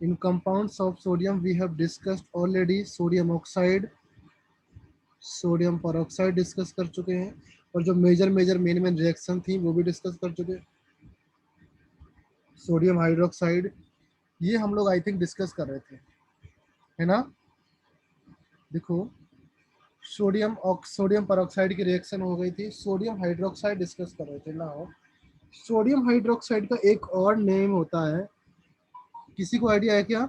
In compounds of sodium we have discussed already, sodium oxide, sodium peroxide discuss कर चुके हैं, और जो major major main main reaction थी वो भी डिस्कस कर चुके हैं। सोडियम हाइड्रोक्साइड, ये हम लोग आई थिंक डिस्कस कर रहे थे, है ना। देखो, सोडियम परऑक्साइड की रिएक्शन हो गई थी, सोडियम हाइड्रोक्साइड डिस्कस कर रहे थे ना। सोडियम हाइड्रोक्साइड का एक और नेम होता है, किसी को आइडिया है क्या?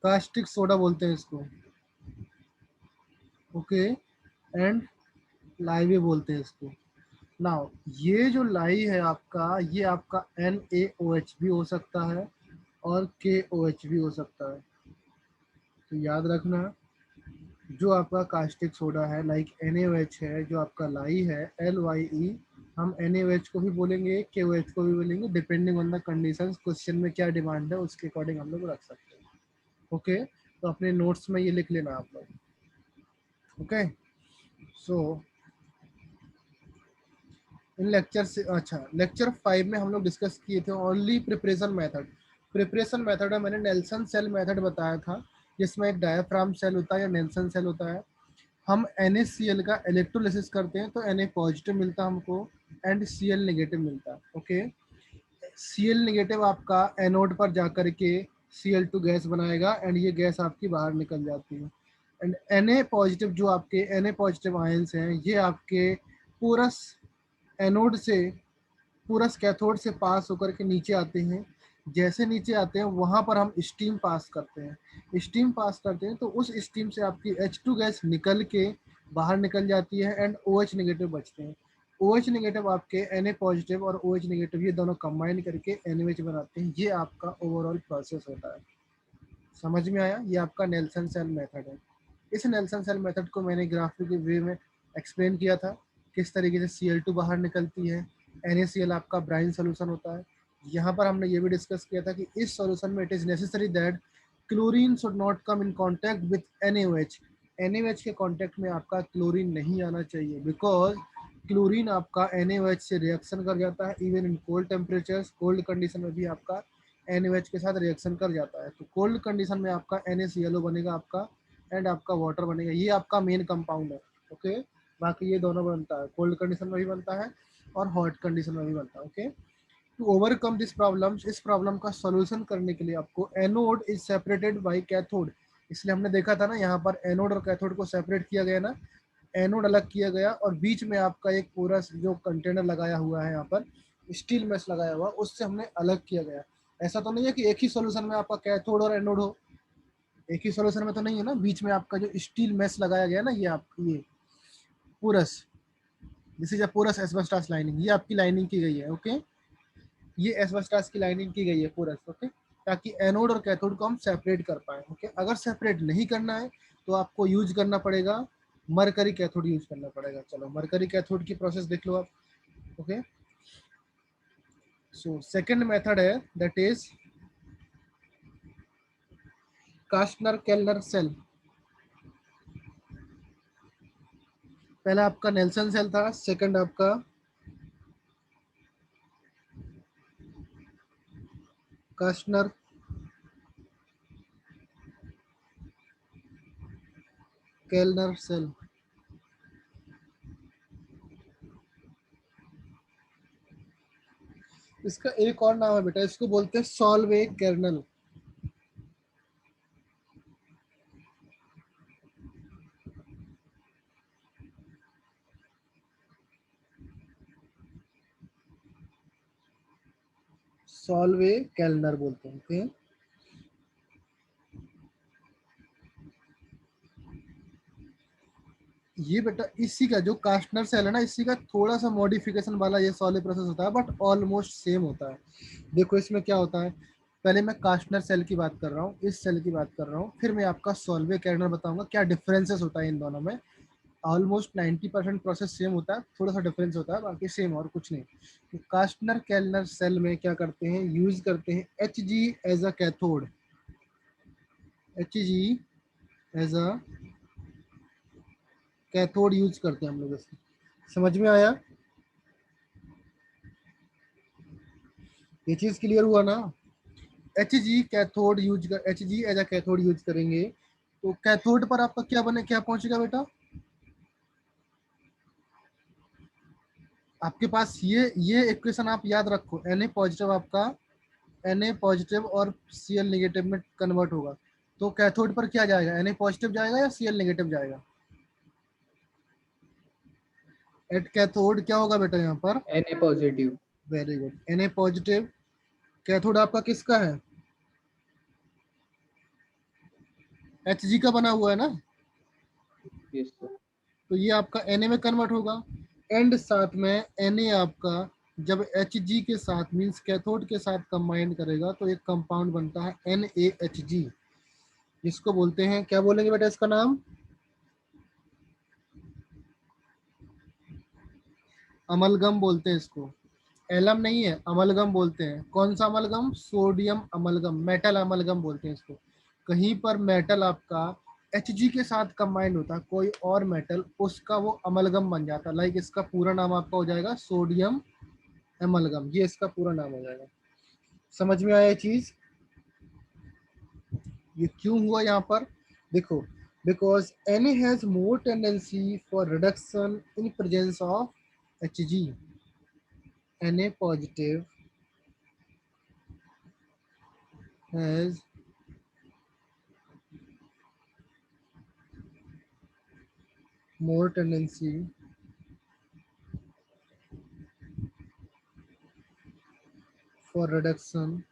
कास्टिक सोडा बोलते हैं इसको, ओके, एंड लाई भी बोलते हैं इसको। नाउ ये जो लाई है आपका, ये आपका NaOH भी हो सकता है और KOH भी हो सकता है। तो याद रखना, जो आपका कास्टिक सोडा है लाइक NaOH है, जो आपका लाई है LYE, हम NaOH को भी बोलेंगे, KOH को भी बोलेंगे, depending on the conditions, question में क्या डिमांड है उसके अकॉर्डिंग हम लोग रख सकते हैं। ओके, तो अपने नोट्स में ये लिख लेना आप लोग। ओके, सो इन लेक्चर से, अच्छा, लेक्चर 5 में हम लोग डिस्कस किए थे only preparation method. Preparation method में मैंने नेल्सन सेल मेथड बताया था, जिसमें एक डायाफ्राम सेल होता है या नेल्सन सेल होता है। हम NaCl का इलेक्ट्रोलिसिस करते हैं तो Na पॉजिटिव मिलता है हमको, एंड Cl नेगेटिव मिलता है। ओके, Cl नेगेटिव आपका एनोड पर जाकर के Cl2 गैस बनाएगा, एंड ये गैस आपकी बाहर निकल जाती है। एंड Na पॉजिटिव, जो आपके Na पॉजिटिव आयंस हैं, ये आपके पूरस एनोड से, पूरस कैथोड से पास होकर के नीचे आते हैं। जैसे नीचे आते हैं वहां पर हम स्टीम पास करते हैं, स्टीम पास करते हैं तो उस स्टीम से आपकी H2 गैस निकल के बाहर निकल जाती है, एंड OH नेगेटिव बचते हैं। OH नेगेटिव आपके Na पॉजिटिव और OH नेगेटिव ये दोनों कंबाइन करके NaOH बनाते हैं। ये आपका ओवरऑल प्रोसेस होता है। समझ में आया? ये आपका नेल्सन सेल मेथड है। इस नेल्सन सेल मेथड को मैंने ग्राफिक वे में एक्सप्लेन किया था, किस तरीके से Cl2 बाहर निकलती है, NaCl आपका ब्राइन सोल्यूशन होता है। यहाँ पर हमने ये भी डिस्कस किया था कि इस सोल्यूशन में it is necessary that chlorine should not come in contact with NaOH। NaOH के कॉन्टैक्ट में आपका क्लोरीन नहीं आना चाहिए, बिकॉज क्लोरीन आपका NaOH से रिएक्शन कर जाता है, even in cold temperatures, cold condition में भी आपका NaOH के साथ रिएक्शन कर जाता है। तो कोल्ड कंडीशन में आपका NaClO बनेगा आपका, एंड आपका वाटर बनेगा। ये आपका मेन कंपाउंड है। ओके, बाकी ये दोनों बनता है, कोल्ड कंडीशन में भी बनता है और हॉट कंडीशन में भी बनता है। Okay, to overcome this problem, इस प्रॉब्लम का सोल्यूशन करने के लिए आपको anode is separated by cathode. इसलिए हमने देखा था ना, यहाँ पर एनोड और कैथोड को सेपरेट किया गया ना, एनोड अलग किया गया और बीच में आपका एक पूरा जो कंटेनर लगाया हुआ है, यहाँ पर स्टील मेश लगाया हुआ, उससे हमने अलग किया गया। ऐसा तो नहीं है कि एक ही सॉल्यूशन में आपका कैथोड और एनोड हो, एक ही सॉल्यूशन में तो नहीं है ना। बीच में आपका जो स्टील मेश लगाया गया ना, ये आपकी ये porous, this is a porous asbestos lining, ये आपकी लाइनिंग की गई है। ओके, ये एस्बेस्टॉस की लाइनिंग की गई है पूरस। ओके, ताकि एनोड और कैथोड को हम सेपरेट कर पाए। ओके, अगर सेपरेट नहीं करना है तो आपको यूज करना पड़ेगा मरकरी कैथोड यूज करना पड़ेगा। चलो मरकरी कैथोड की प्रोसेस देख लो आप। ओके, सो सेकंड मेथड है दैट इज कास्टनर केल्नर सेल। पहला आपका नेल्सन सेल था, सेकंड आपका कास्टनर केल्नर सेल। इसका एक और नाम है बेटा, इसको बोलते हैं सॉल्वे कर्नल। सॉल्वे केल्नर बोलते हैं। ओके, ये बेटा इसी का जो कास्टनर सेल है ना, इसी का थोड़ा सा मॉडिफिकेशन वाला ये सॉल्वे प्रोसेस होता है, बट ऑलमोस्ट सेम होता है। देखो इसमें क्या होता है, पहले मैं कास्टनर सेल की बात कर रहा हूँ, इस सेल की बात कर रहा हूँ, फिर मैं आपका सॉल्वे कर्नल बताऊंगा क्या डिफरेंसेस होता है इन दोनों में। ऑलमोस्ट 90% प्रोसेस सेम होता है, थोड़ा सा डिफरेंस होता है, बाकी सेम और कुछ नहीं। तो कास्टनर केल्नर सेल में क्या करते हैं, यूज करते हैं H G as a cathode, H G as a cathode use करते हैं हम लोग इसमें। समझ में आया? ये चीज क्लियर हुआ ना? एच जी कैथोड यूज कर, H G as a cathode use करेंगे तो कैथोड पर आपका क्या बने, क्या पहुंचेगा बेटा? आपके पास ये इक्वेशन आप याद रखो, Na पॉजिटिव आपका Na पॉजिटिव और Cl नेगेटिव में कन्वर्ट होगा, तो कैथोड पर क्या जाएगा, Na पॉजिटिव जाएगा या Cl नेगेटिव जाएगा? एट कैथोड क्या होगा बेटा यहाँ पर? Na positive. Very good, Na positive. Cathode आपका किसका है? Hg का बना हुआ है ना, यस सर। तो ये आपका Na में कन्वर्ट होगा। एंड साथ में Na आपका जब Hg के साथ मींस कैथोड के साथ कंबाइन करेगा तो एक कंपाउंड बनता है NaHg, जिसको बोलते हैं, क्या बोलेंगे बेटा इसका नाम? अमलगम बोलते हैं इसको, एलम नहीं है, अमलगम बोलते हैं। कौन सा amalgam? Sodium amalgam, metal amalgam बोलते हैं इसको। कहीं पर मेटल आपका Hg के साथ कंबाइंड होता है कोई और मेटल, उसका वो अमलगम बन जाता है। लाइक इसका पूरा नाम आपका हो जाएगा सोडियम अमलगम, ये इसका पूरा नाम हो जाएगा। समझ में आया ये चीज? ये क्यों हुआ यहाँ पर? देखो, because Na has more tendency for reduction in presence of Hg। Na positive has more tendency for reduction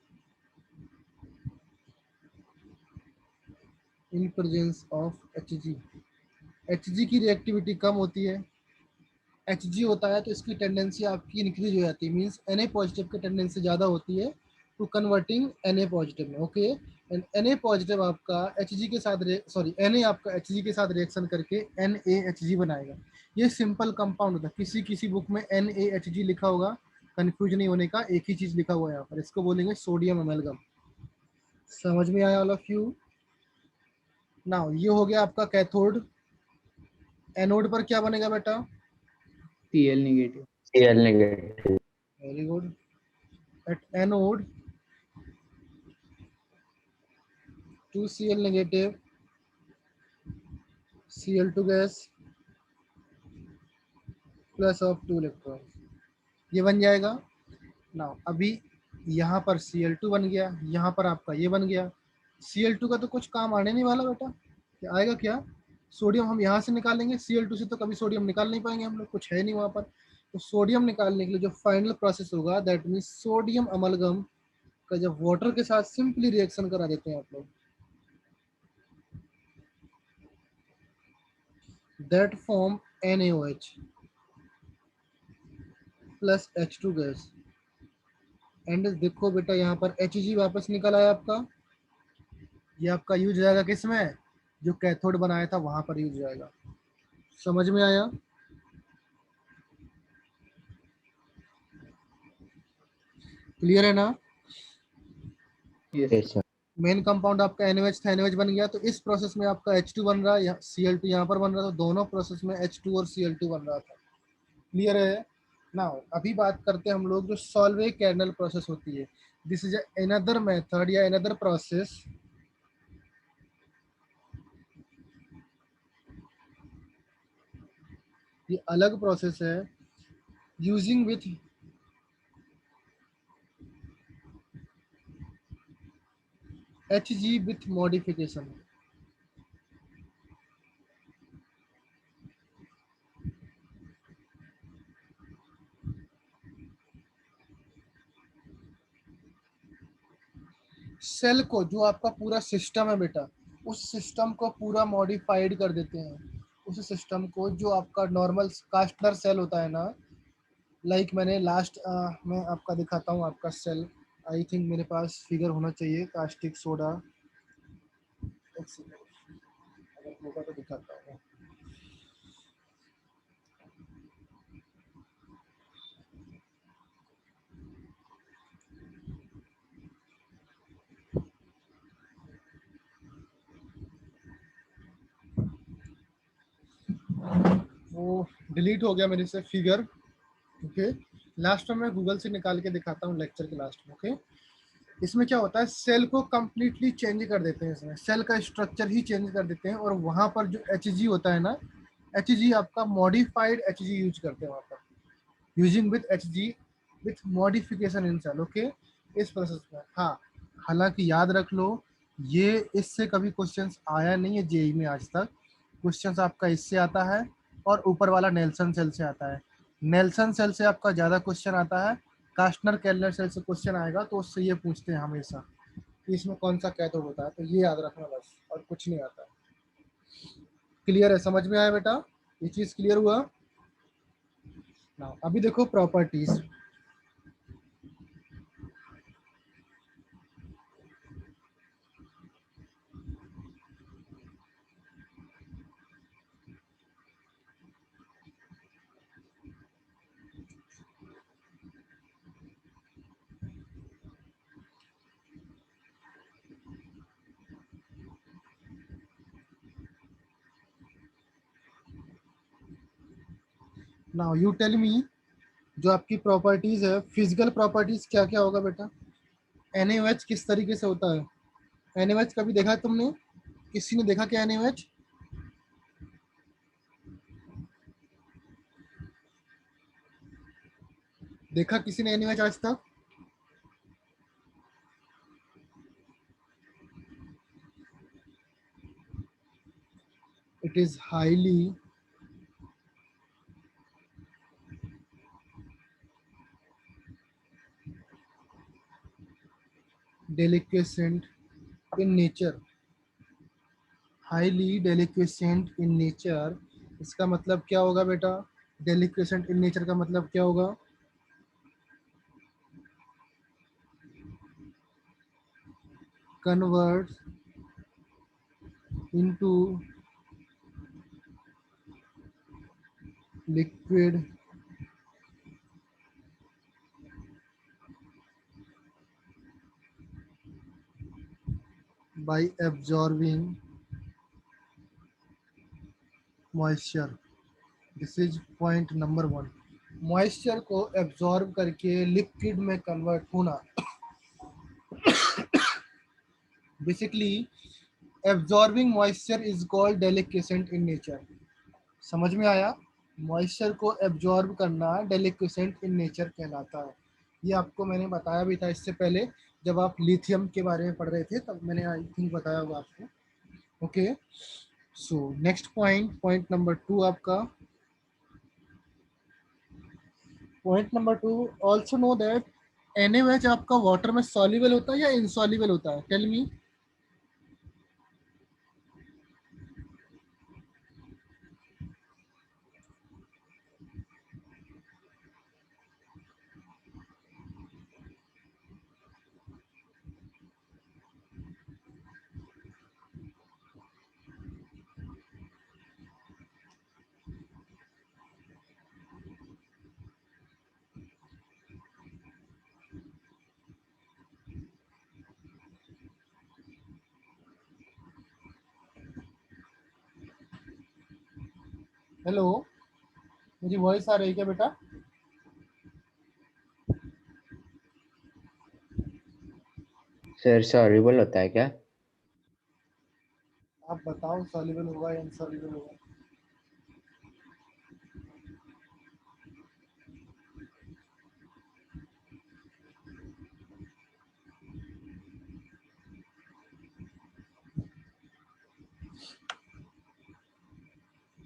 in presence of Hg। Hg की रिएक्टिविटी कम होती है, Hg होता है तो इसकी टेंडेंसी आपकी इंक्रीज हो जाती है, मींस Na पॉजिटिव की टेंडेंसी ज़्यादा होती है टू कन्वर्टिंग Na पॉजिटिव में। ओके, एंड Na पॉजिटिव आपका Hg के साथ सॉरी Na आपका Hg के साथ रिएक्शन करके NaHg बनाएगा। ये सिंपल कंपाउंड होता है, किसी किसी बुक में NaHg लिखा होगा, कंफ्यूज नहीं होने का, एक ही चीज लिखा हुआ है यहाँ पर, इसको बोलेंगे सोडियम अमेलगम। समझ में आया ऑल ऑफ यू? नाउ ये हो गया आपका कैथोड। एनोड पर क्या बनेगा बेटा? Cl negative. Cl negative. Very good. At anode 2Cl negative, Cl2 gas plus of 2 electron, ये बन जाएगा। नाउ अभी यहाँ पर Cl2 बन गया, यहाँ पर आपका ये बन गया। Cl2 का तो कुछ काम आने नहीं वाला बेटा, क्या आएगा क्या? सोडियम हम यहाँ से निकालेंगे, Cl2 से तो कभी सोडियम निकाल नहीं पाएंगे हम लोग, कुछ है नहीं वहाँ पर। तो सोडियम निकालने के लिए जो फाइनल प्रोसेस होगा, दैट मीन्स सोडियम अमलगम का जब वाटर के साथ सिंपली रिएक्शन करा देते हैं आप लोग, that form NaOH plus H2 gas. And देखो बेटा यहाँ पर Hg वापस निकल आया आपका, ये आपका यूज जाएगा किस में? जो कैथोड बनाया था वहां पर यूज जाएगा। समझ में आया? क्लियर है ना? Yes Yes, sir. sir. Main compound आपका NaOH था, NaOH बन गया, तो इस प्रोसेस में आपका H2 बन रहा है, Cl2 यहाँ पर बन रहा था, दोनों प्रोसेस में H2 और Cl2 बन रहा था। क्लियर है? नाउ अभी बात करते हैं हम लोग जो सॉल्वे कैर्नल प्रोसेस होती है। दिस इज अनदर मेथड या अनदर प्रोसेस, ये अलग प्रोसेस है, using with Hg with modification. Cell को, जो आपका पूरा सिस्टम है बेटा, उस सिस्टम को पूरा मॉडिफाइड कर देते हैं। उस सिस्टम को, जो आपका नॉर्मल कास्टनर सेल होता है ना, लाइक मैंने लास्ट में आपका दिखाता हूँ आपका सेल, आई थिंक मेरे पास फिगर होना चाहिए, कास्टिक सोडा, एक सेकंड, अगर होगा तो दिखाता हूँ। वो डिलीट हो गया मेरे से फिगर। ओके, लास्ट में मैं गूगल से निकाल के दिखाता हूँ लेक्चर के लास्ट में। ओके, इसमें क्या होता है, सेल को कंप्लीटली चेंज कर देते हैं, इसमें सेल का स्ट्रक्चर ही चेंज कर देते हैं, और वहां पर जो एच होता है ना, एच आपका मॉडिफाइड एच यूज करते हैं वहां पर, using with H with modification in cell. Okay, इस प्रोसेस में। हाँ, हालांकि याद रख लो, ये इससे कभी क्वेश्चंस आया नहीं है जेई में आज तक। क्वेश्चंस आपका इससे आता है, और ऊपर वाला नेल्सन सेल से आता है। नेल्सन सेल से आपका ज्यादा क्वेश्चन आता है, कास्टनर केलर सेल से क्वेश्चन आएगा तो उससे ये पूछते हैं हमेशा कि इसमें कौन सा कैथोड होता है, तो ये याद रखना बस, और कुछ नहीं आता है। क्लियर है, समझ में आया बेटा, ये चीज क्लियर हुआ ना? अभी देखो properties. Now you tell me, जो आपकी प्रॉपर्टीज है, फिजिकल प्रॉपर्टीज क्या क्या होगा बेटा? NaOH किस तरीके से होता है? NaOH कभी देखा है तुमने? किसी ने देखा क्या NaOH? देखा किसी ने NaOH आज तक? It is highly deliquescent in nature, highly deliquescent in nature. इसका मतलब क्या होगा बेटा? डेलिक्वेसेंट इन नेचर का मतलब क्या होगा? Convert into liquid bye absorbing moisture. This is point number 1। Moisture को एब्जॉर्ब करके लिक्विड में कन्वर्ट होना, basically absorbing moisture is called deliquescent in nature. समझ में आया? मॉइस्चर को एब्जॉर्ब करना डेलिक्वेसेंट इन नेचर कहलाता है। ये आपको मैंने बताया भी था इससे पहले, जब आप लिथियम के बारे में पढ़ रहे थे, तब मैंने आई थिंक बताया होगा आपको। Okay, so next point, point number 2 आपका। Point number 2, also know that NaOH आपका वाटर में सॉल्युबल होता है या इनसॉल्युबल होता है? Tell me. हेलो, मेरी वॉइस आ रही है क्या बेटा? सर सॉल्युबल होता है क्या? आप बताओ, सॉल्युबल होगा या इनसॉल्युबल होगा?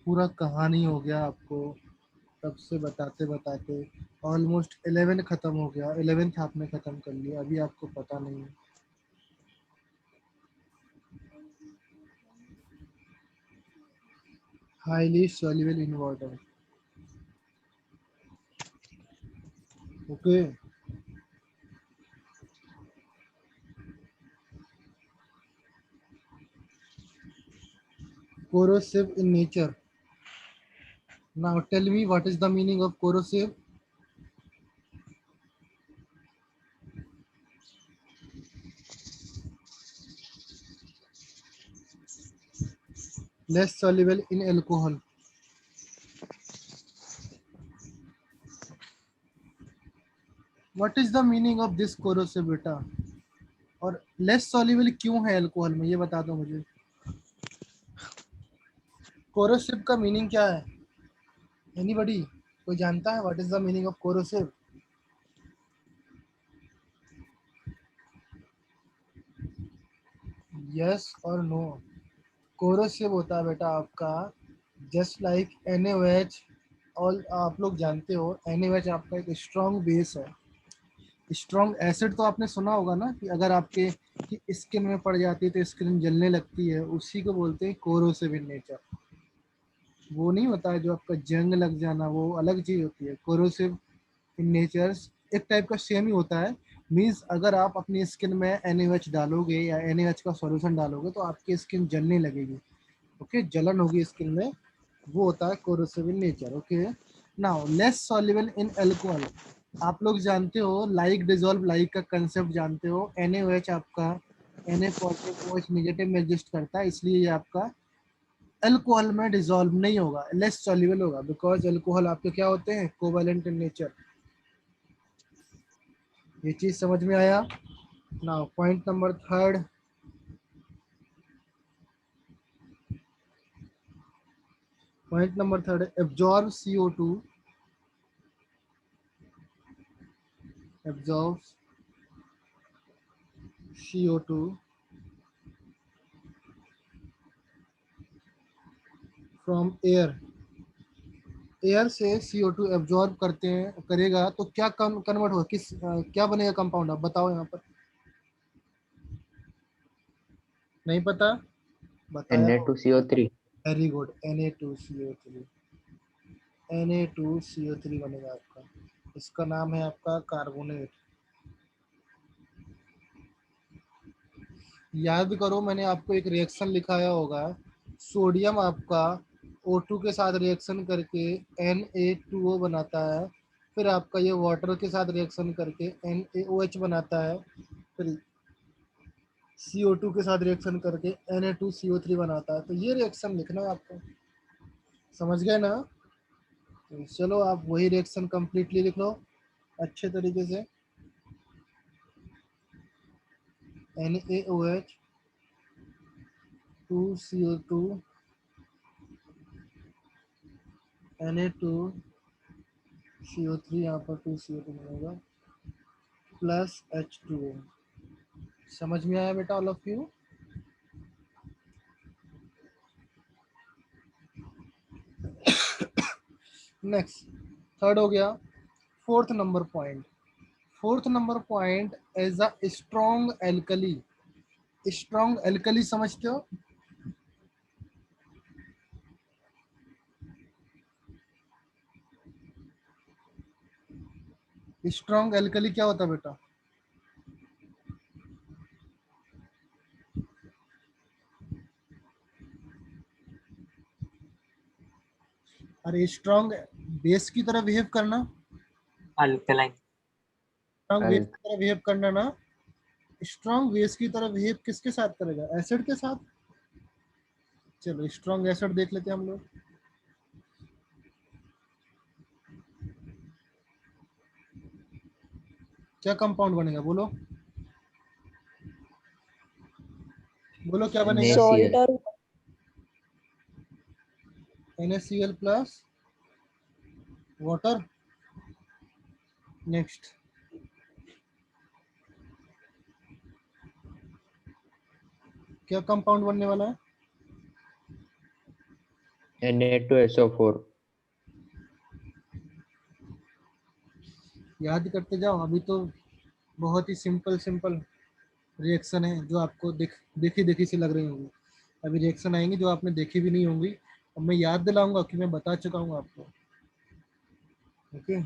पूरा कहानी हो गया आपको तब से बताते बताते, ऑलमोस्ट 11 खत्म हो गया, 11th आपने खत्म कर लिया, अभी आपको पता नहीं है। Highly soluble in water. Okay, corrosive in nature. Now tell me, what is the meaning of corrosive? Less soluble in alcohol. What is the meaning of this corrosive बेटा? और लेस सॉल्युबल क्यों है अल्कोहल में, ये बता दो मुझे। Corrosive का मीनिंग क्या है? एनीबॉडी, कोई जानता है what is the meaning of corrosive? Yes और नो। कोरोसिव होता है बेटा आपका जस्ट लाइक NaOH। और आप लोग जानते हो NaOH आपका एक स्ट्रॉन्ग बेस है। स्ट्रॉन्ग एसिड तो आपने सुना होगा ना, कि अगर आपके की स्किन में पड़ जाती है तो स्किन जलने लगती है, उसी को बोलते हैं कोरोसिव इन नेचर। वो नहीं होता है जो आपका जंग लग जाना, वो अलग चीज होती है। कोरोसिव इन नेचर एक टाइप का सेम ही होता है। मीन्स अगर आप अपनी स्किन में NaOH डालोगे या NaOH का सॉल्यूशन डालोगे तो आपकी स्किन जलने लगेगी। ओके, जलन होगी स्किन में, वो होता है corrosive in nature. Okay, now less soluble in alcohol. आप लोग जानते हो लाइक डिजोल्व लाइक का कंसेप्ट जानते हो। NaOH आपका Na पॉजिटिव OH नेगेटिव में एग्जिस्ट करता है, इसलिए ये आपका अल्कोहल में डिजोल्व नहीं होगा, लेस सॉल्युबल होगा, बिकॉज अल्कोहल आपके क्या होते हैं, कोवैलेंट इन नेचर। ये चीज समझ में आया? Now point number third. Point number third, absorb CO2, absorb CO2 from air. Air से CO2 एब्जॉर्ब करते हैं करेगा तो क्या कन्वर्ट होगा, क्या बनेगा कंपाउंड, आप बताओ यहाँ पर। नहीं पता? बताया हो। Na2CO3. Very good, Na2CO3। Na2CO3 बनेगा आपका। इसका नाम है आपका कार्बोनेट। याद करो, मैंने आपको एक रिएक्शन लिखाया होगा। सोडियम आपका O2 के साथ रिएक्शन करके Na2O बनाता है। फिर आपका ये वाटर के साथ रिएक्शन करके NaOH बनाता है। फिर CO2 के साथ रिएक्शन करके Na2CO3 बनाता है। तो ये रिएक्शन लिखना है आपको, समझ गए ना? तो चलो आप वही रिएक्शन कंप्लीटली लिख लो अच्छे तरीके से। NaOH 2CO2 Na2CO3, यहाँ पर 2CO2 बनेगा प्लस H2O। समझ में आया बेटा all of you? Next, third हो गया। Fourth number point. Fourth number point as a strong alkali. Strong alkali समझते हो? स्ट्रॉन्ग एल्कली क्या होता है बेटा? अरे स्ट्रॉन्ग बेस की तरह बिहेव करना। अल्कलाइन। स्ट्रॉन्ग बेस Al- की तरह बिहेव करना ना। स्ट्रॉन्ग बेस की तरह बिहेव किसके साथ करेगा, एसिड के साथ। चलो स्ट्रॉन्ग एसिड देख लेते हैं हम लोग। क्या कंपाउंड बनेगा, बोलो बोलो क्या बनेगा? NaCl. सॉल्ट और NaCl प्लस वाटर। नेक्स्ट, क्या कंपाउंड बनने वाला है? Na2SO4. याद करते जाओ, अभी तो बहुत ही सिंपल सिंपल रिएक्शन है जो आपको देखी देखी सी लग रही होंगी। अभी रिएक्शन आएंगी जो आपने देखी भी नहीं होंगी, और मैं याद दिलाऊंगा कि मैं बता चुका हूँ आपको। ओके,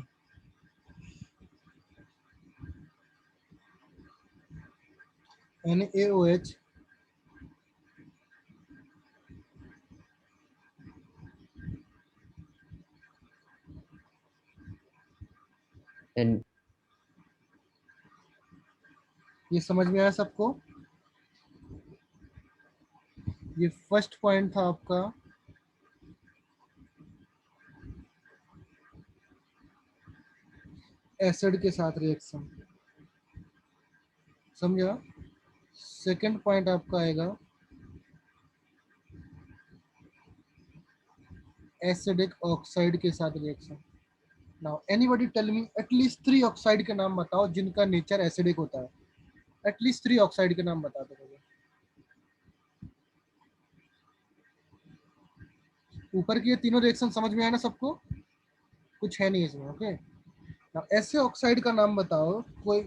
NaOH And ये समझ में आया सबको? ये फर्स्ट पॉइंट था आपका। एसिड के साथ रिएक्शन, समझा। सेकंड पॉइंट आपका आएगा एसिडिक ऑक्साइड के साथ reaction. Now anybody tell me at least 3 oxide के नाम बताओ जिनका नेचर एसिडिक होता है। एटलीस्ट 3 ऑक्साइड के नाम बता दो मुझे। ऊपर की ये तीनों रिएक्शन समझ में आया ना सबको? कुछ है नहीं इसमें। ओके, नाउ ऐसे ऑक्साइड का नाम बताओ, कोई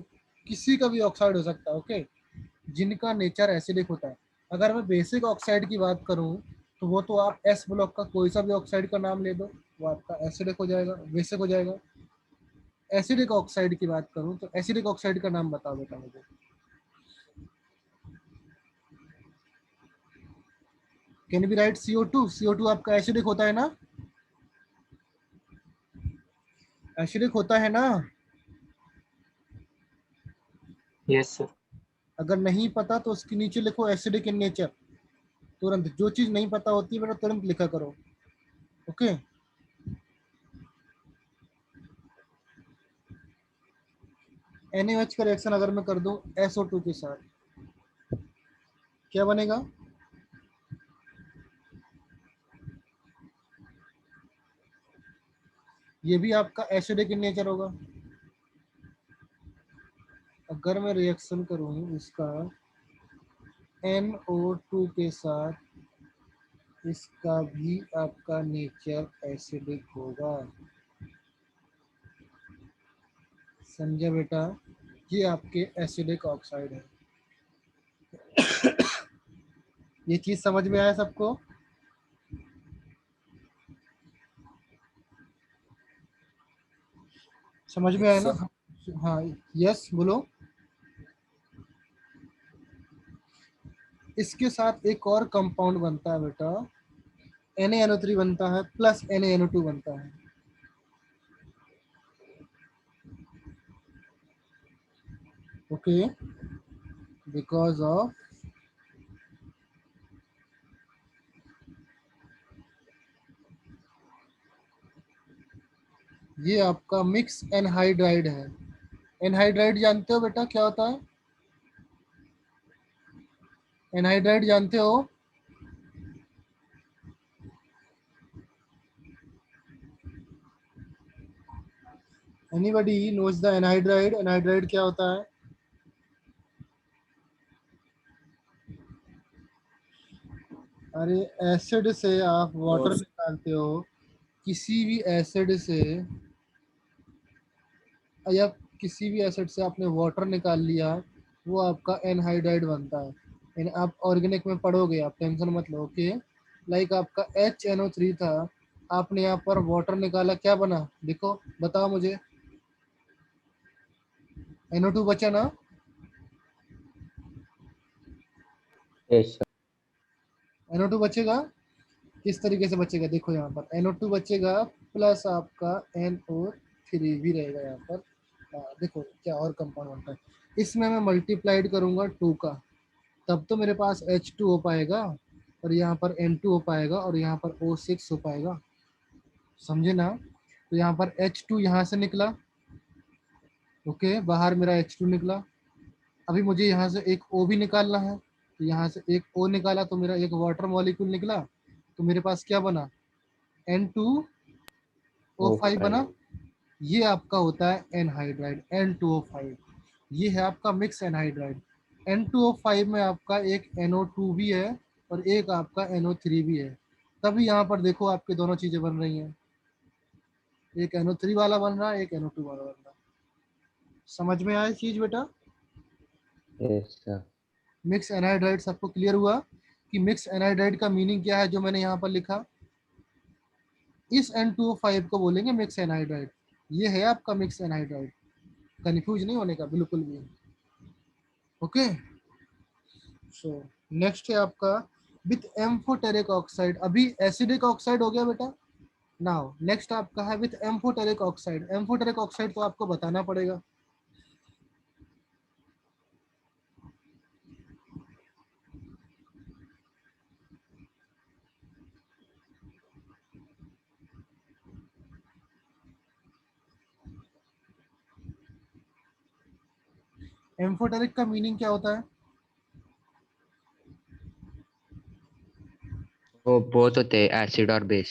किसी का भी ऑक्साइड हो सकता है, ओके, जिनका नेचर एसिडिक होता है। अगर मैं बेसिक ऑक्साइड की बात करूं तो वो तो आप एस ब्लॉक का कोई सा भी ऑक्साइड का नाम ले दो, वो आपका एसिडिक हो जाएगा, बेसिक हो जाएगा। एसिडिक ऑक्साइड की बात करूं तो एसिडिक ऑक्साइड का नाम बताओ बेटा मुझे। Can be right CO2। CO2 आपका एसिडिक होता है ना? एसिडिक होता है ना? Yes, sir. अगर नहीं पता तो उसके नीचे लिखो एसिडिक इन नेचर। तुरंत जो चीज नहीं पता होती है बेटा तुरंत लिखा करो। ओके, NaOH का रिएक्शन अगर मैं कर दूं SO2 के साथ, क्या बनेगा? ये भी आपका एसिडिक इन नेचर होगा। अगर मैं रिएक्शन करूं इसका NO2 के साथ, इसका भी आपका नेचर एसिडिक होगा। समझे बेटा? ये आपके एसिडिक ऑक्साइड है। ये चीज समझ में आया सबको? समझ में आया ना? हाँ, यस बोलो। इसके साथ एक और कंपाउंड बनता है बेटा, NaNO3 बनता है प्लस NaNO2 बनता है। ओके, बिकॉज ऑफ ये आपका मिक्स एनहाइड्राइड है। एनहाइड्राइड जानते हो बेटा क्या होता है? एनहाइड्राइड जानते हो? Anybody knows the anhydride? Anhydride क्या होता है? अरे एसिड से आप वाटर निकालते हो, किसी भी एसिड से या किसी भी एसिड से आपने वाटर निकाल लिया, वो आपका एनहाइड्राइड बनता है। आप ऑर्गेनिक में पढ़ोगे, आप टेंशन मत लो। ओके, लाइक आपका HNO3 था, आपने यहाँ पर वाटर निकाला, क्या बना देखो, बताओ मुझे। NO2 बचा ना? Yes, sir. NO2 बचेगा। किस तरीके से बचेगा देखो, यहाँ पर NO2 बचेगा प्लस आपका NO3 भी रहेगा यहाँ पर। देखो क्या और कंपाउंड बनता है। इसमें मैं मल्टीप्लाइड करूंगा 2 का, तब तो मेरे पास H2 हो पाएगा, और यहाँ पर N2 हो पाएगा, और यहाँ पर O6 हो पाएगा। समझे ना? तो यहाँ पर H2 यहाँ से निकला, ओके, बाहर मेरा H2 निकला। अभी मुझे यहाँ से एक O भी निकालना है, तो यहाँ से एक O निकाला तो मेरा एक वाटर मॉलिक्यूल निकला, तो मेरे पास क्या बना? N2O5 बना। ये आपका होता है एनहाइड्राइड, N2O5। ये है आपका मिक्स एनहाइड्राइड। N2O5 में आपका एक NO2 भी है और एक आपका NO3 भी है। तभी यहाँ पर देखो आपके दोनों चीजें बन रही हैं, एक NO3 वाला बन रहा है, एक NO2 वाला बन रहा है। समझ में आया चीज बेटा? Yes, sir. मिक्स एनहाइड्राइड सबको क्लियर हुआ कि मिक्स एनहाइड्राइड का मीनिंग क्या है जो मैंने यहाँ पर लिखा? इस N2O5 को बोलेंगे मिक्स एनहाइड्राइड। ये है आपका मिक्स एनहाइड्राइड, कंफ्यूज नहीं होने का बिल्कुल भी। ओके, सो नेक्स्ट है आपका विथ एम्फोटेरिक ऑक्साइड। अभी एसिडिक ऑक्साइड हो गया बेटा। नाउ नेक्स्ट आपका है with amphoteric oxide. Amphoteric oxide तो आपको बताना पड़ेगा। एम्फोटेरिक का मीनिंग क्या होता है? वो बहुत होते हैं एसिड और बेस।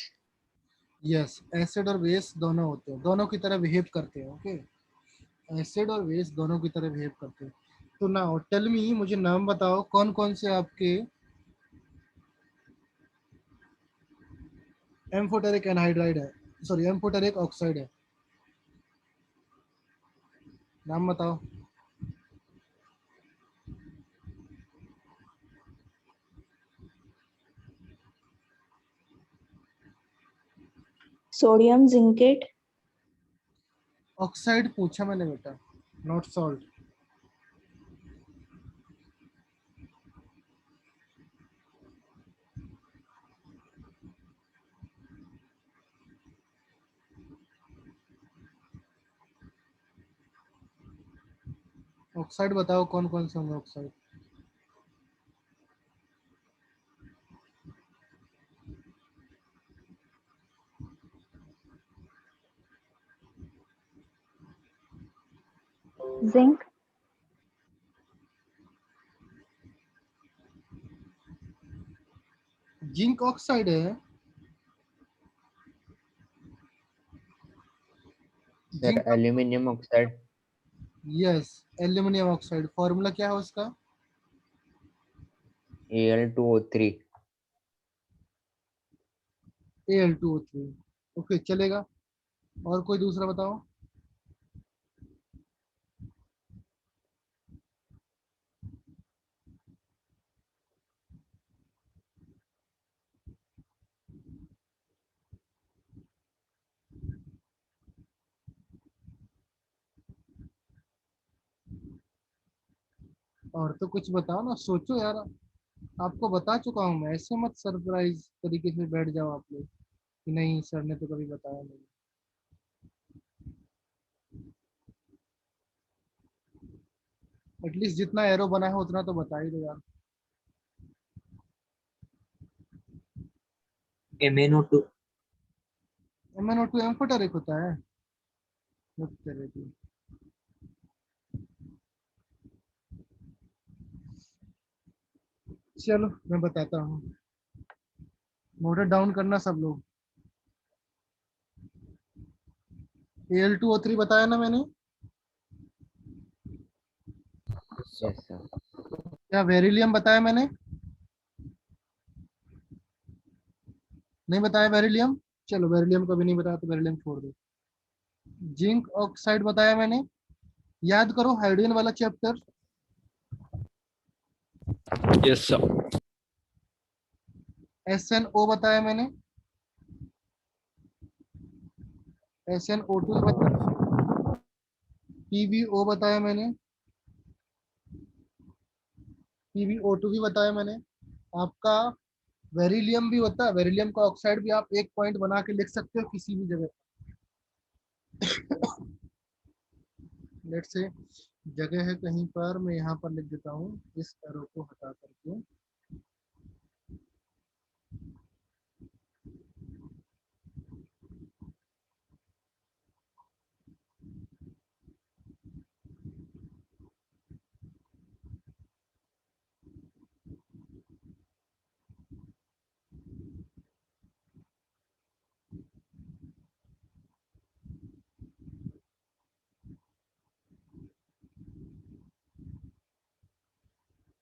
यस, एसिड और बेस दोनों होते हैं, दोनों की तरह बिहेव करते हैं। ओके, एसिड और बेस दोनों की तरह बिहेव करते हैं। तो नाउ टेल मी, मुझे नाम बताओ कौन कौन से आपके एम्फोटेरिक एनहाइड्राइड है, सॉरी एम्फोटेरिक ऑक्साइड है, नाम बताओ। Sodium zincate. ऑक्साइड पूछा मैंने बेटा, नॉट सॉल्ट। ऑक्साइड बताओ कौन कौन से होंगे ऑक्साइड। जिंक। जिंक ऑक्साइड है। Sir zinc, aluminium oxide. Yes, aluminium oxide. Formula क्या है उसका? Al2O3। Al2O3। ओके, चलेगा। और कोई दूसरा बताओ। और तो कुछ बताओ ना, सोचो यार। आपको बता चुका हूँ मैं, ऐसे मत सरप्राइज तरीके से बैठ जाओ आप लोग कि नहीं सर ने तो कभी बताया नहीं। एटलीस्ट जितना एरो बना है उतना तो बता ही दो यार। MnO2। MnO2 एम्फोटेरिक होता है? रुक तेरे की। चलो मैं बताता हूँ, नोट डाउन करना सब लोग। Al2O3 बताया ना मैंने? Yes sir. क्या बेरिलियम बताया मैंने? नहीं बताया बेरिलियम? चलो बेरिलियम को भी नहीं बताया तो बेरिलियम छोड़ दो। जिंक ऑक्साइड बताया मैंने, याद करो हाइड्रोजन वाला चैप्टर। Yes sir. SnO बताया मैंने, SnO2 बताया, PbO बताया मैंने, PbO2 भी बताया मैंने। आपका बेरिलियम भी होता है, बेरिलियम का ऑक्साइड भी आप एक पॉइंट बना के लिख सकते हो किसी भी जगह। लेट्स से जगह है कहीं पर, मैं यहाँ पर लिख देता हूँ इस एरो को हटा करके।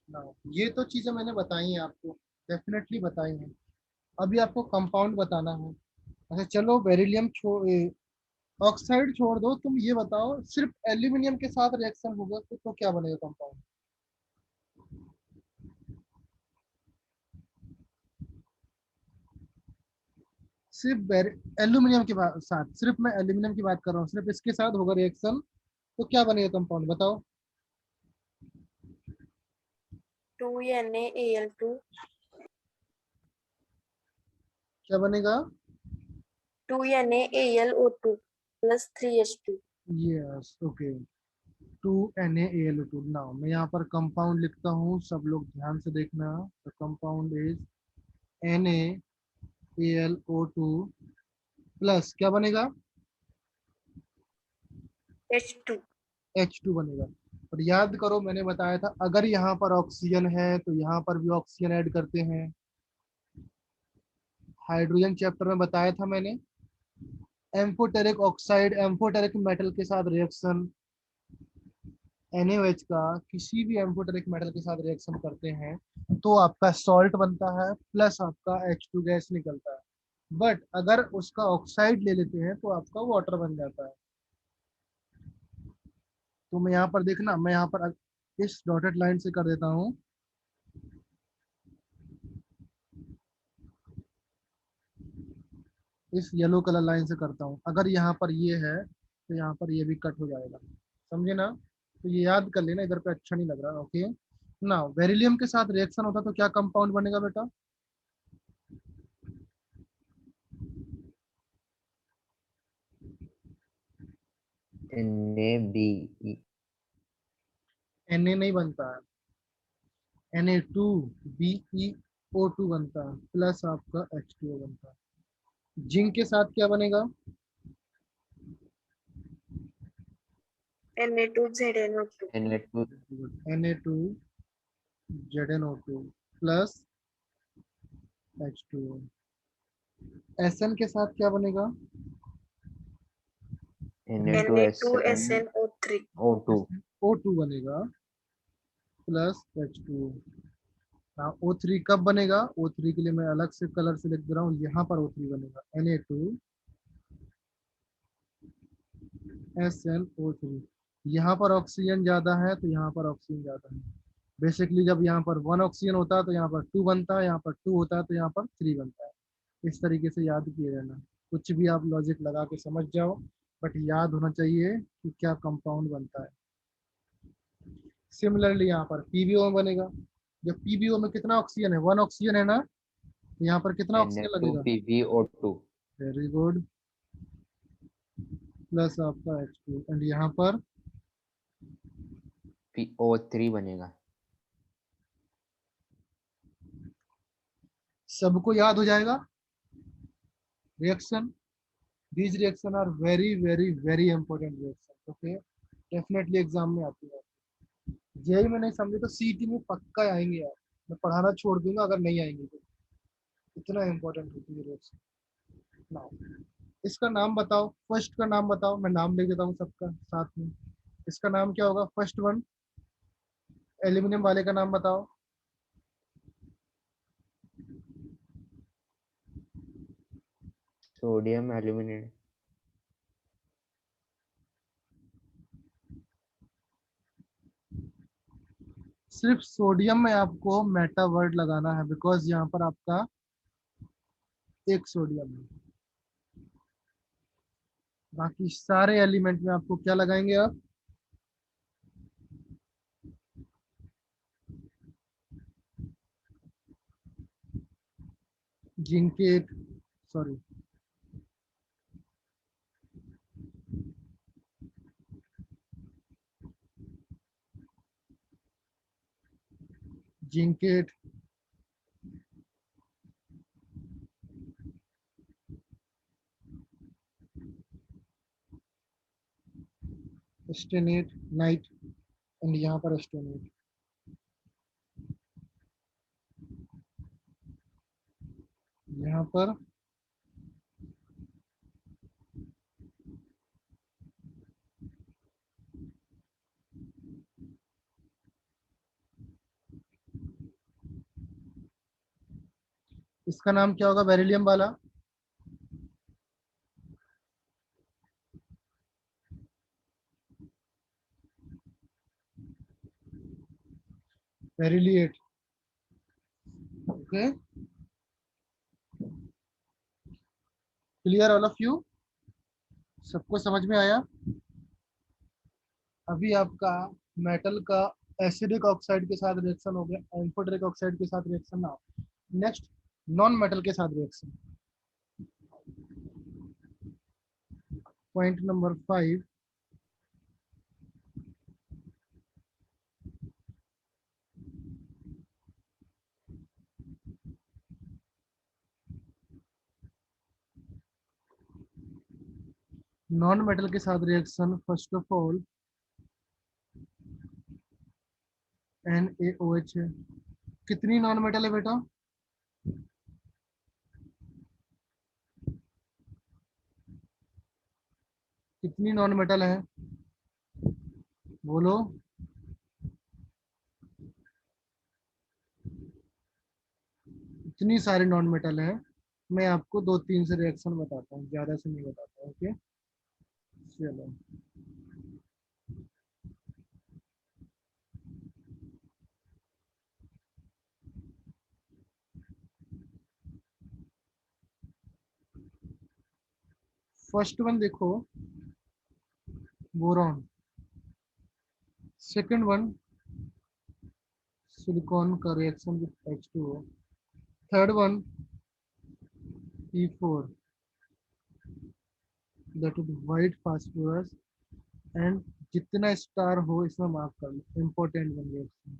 ना, ये तो चीजें मैंने बताई हैं आपको, डेफिनेटली बताई हैं। अभी आपको कंपाउंड बताना है। अच्छा चलो, बेरिलियम छोड़, ऑक्साइड छोड़ दो, तुम ये बताओ सिर्फ एल्यूमिनियम के साथ रिएक्शन होगा तो क्या बनेगा कंपाउंड? सिर्फ एल्यूमिनियम के साथ, सिर्फ मैं एल्यूमिनियम की बात कर रहा हूँ, सिर्फ इसके साथ होगा रिएक्शन तो क्या बनेगा कंपाउंड बताओ? 2NaAl2। क्या बनेगा? 2NaAlO2 plus 3H2। Yes, okay. 2NaAl2। Now मैं यहाँ पर कंपाउंड लिखता हूँ, सब लोग ध्यान से देखना। The compound is NaAlO2 plus क्या बनेगा? H2। H2 बनेगा। और याद करो मैंने बताया था अगर यहाँ पर ऑक्सीजन है तो यहाँ पर भी ऑक्सीजन ऐड करते हैं। हाइड्रोजन चैप्टर में बताया था मैंने, एम्फोटेरिक ऑक्साइड एम्फोटेरिक मेटल के साथ रिएक्शन, NaOH का किसी भी एम्फोटेरिक मेटल के साथ रिएक्शन करते हैं तो आपका सॉल्ट बनता है प्लस आपका H2 गैस निकलता है। बट अगर उसका ऑक्साइड ले लेते हैं तो आपका वाटर बन जाता है। तो मैं यहाँ पर देखना, मैं यहाँ पर इस डॉटेड लाइन से कर देता हूँ। इस येलो कलर लाइन से करता हूँ। अगर यहाँ पर ये है तो यहाँ पर ये भी कट हो जाएगा, समझे ना? तो ये याद कर लेना, इधर पे अच्छा नहीं लग रहा। ओके ना, बेरिलियम के साथ रिएक्शन होता तो क्या कंपाउंड बनेगा बेटा? NaBe. Na नहीं बनता है, Na2BeO2 बनता है प्लस आपका H2O बनता है। जिंक के साथ क्या बनेगा? Na2ZnO2. Na2. Na2ZnO2 plus H2O। Sn के साथ क्या बनेगा? Na2SN. Na2SnO3. O2. O2 बनेगा प्लस H2O। हाँ, O3 कब बनेगा? O3 के लिए मैं अलग से कलर से लिख दे रहा हूँ, यहाँ पर O3 बनेगा Na2SnO3। यहाँ पर ऑक्सीजन ज्यादा है तो यहाँ पर ऑक्सीजन ज्यादा है। बेसिकली जब यहाँ पर 1 ऑक्सीजन होता है तो यहाँ पर 2 बनता है, यहाँ पर 2 होता है तो यहाँ पर 3 बनता है। इस तरीके से याद किए रहना, कुछ भी आप लॉजिक लगा के समझ जाओ, बट याद होना चाहिए कि क्या कंपाउंड बनता है। सिमिलरली यहाँ पर PbO में बनेगा। जब PbO में कितना ऑक्सीजन है? 1 ऑक्सीजन है ना, तो यहाँ पर कितना ऑक्सीजन लगेगा? Na2PbO2. वेरी गुड, प्लस आपका H2 एंड यहाँ पर PO3 बनेगा। सबको याद हो जाएगा reaction. These reaction are very very very important reaction. Okay, definitely exam में आती है। जेई में नहीं समझे तो सीटी में पक्का आएंगे यार, मैं पढ़ाना छोड़ दूंगा अगर नहीं आएंगे तो। इतना इंपॉर्टेंट होती है रिएक्शन। नाउ इसका नाम बताओ, फर्स्ट का नाम बताओ, मैं नाम लिख देता हूँ सबका साथ में। इसका नाम क्या होगा? फर्स्ट वन, एल्यूमिनियम वाले का नाम बताओ। Sodium aluminate. सिर्फ सोडियम में आपको मेटा वर्ड लगाना है बिकॉज यहाँ पर आपका एक सोडियम है। बाकी सारे एलिमेंट में आपको क्या लगाएंगे आप? जिंकेट, सॉरी जिंकेट, स्टेनेट, नाइट एंड यहाँ पर स्टेनेट। यहाँ पर इसका नाम क्या होगा बेरिलियम वाला? Beryllate. Okay, clear all of you? सबको समझ में आया? अभी आपका मेटल का एसिडिक ऑक्साइड के साथ रिएक्शन हो गया, एम्फोटेरिक ऑक्साइड के साथ रिएक्शन ना। नेक्स्ट, नॉन मेटल के साथ reaction. Point number 5, non metal के साथ reaction. First of all NaOH है। कितनी नॉन मेटल है बेटा? कितनी नॉन मेटल है बोलो? इतनी सारी नॉन मेटल है। मैं आपको 2-3 से रिएक्शन बताता हूँ, ज्यादा से नहीं बताता। ओके चलो, फर्स्ट वन देखो, बोरॉन। सेकंड वन, सिलिकॉन का reaction with H2O। Third one, E4, that is white phosphorus. And जितना स्टार हो इसमें मार्क कर लो, इम्पोर्टेंट वन रिएक्शन।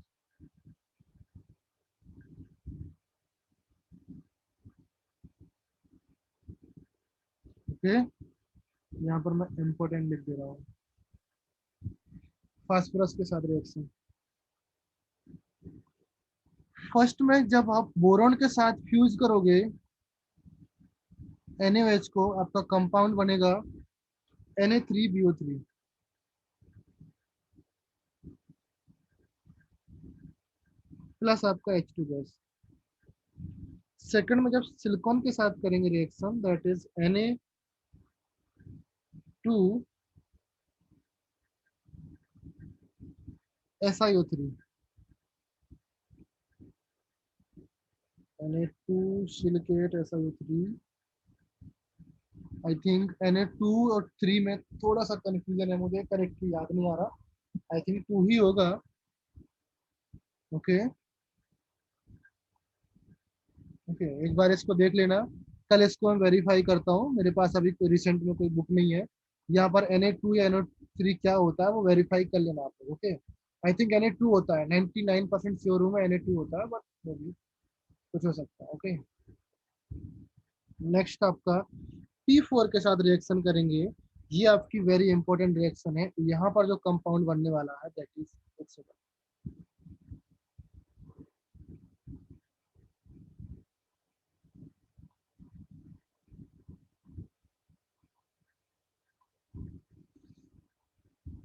ओके, यहाँ पर मैं इम्पोर्टेंट लिख दे रहा हूँ। फास्फोरस के साथ रिएक्शन, फर्स्ट में जब आप बोरॉन के साथ फ्यूज करोगे NaOH को, आपका कंपाउंड बनेगा Na3BO3 प्लस आपका H2 गैस। सेकंड में जब सिलिकॉन के साथ करेंगे reaction, that is Na2SiO3, Na2 silicate SiO3। I think Na2 और 3 में थोड़ा सा कंफ्यूजन है, मुझे करेक्टली याद नहीं आ रहा। आई थिंक 2 ही होगा। ओके ओके, एक बार इसको देख लेना, कल इसको मैं वेरीफाई करता हूँ। मेरे पास अभी कोई रिसेंट में कोई बुक नहीं है। यहाँ पर Na2 या Na3 क्या होता है वो वेरीफाई कर लेना आप लोग। ओके, आई थिंक Na2 होता है, 99% श्योर हूँ मैं Na2 होता है, बट कुछ हो सकता है। ओके, नेक्स्ट आपका T4 के साथ रिएक्शन करेंगे। ये आपकी वेरी इंपॉर्टेंट रिएक्शन है। यहाँ पर जो कंपाउंड बनने वाला है दैट इज